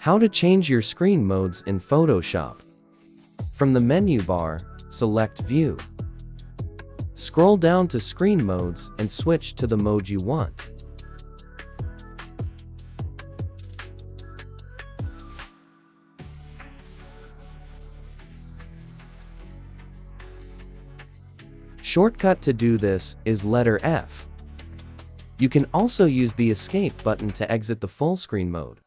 How to change your screen modes in Photoshop. From the menu bar, select View. Scroll down to Screen Modes and switch to the mode you want. Shortcut to do this is letter F. You can also use the Escape button to exit the full screen mode.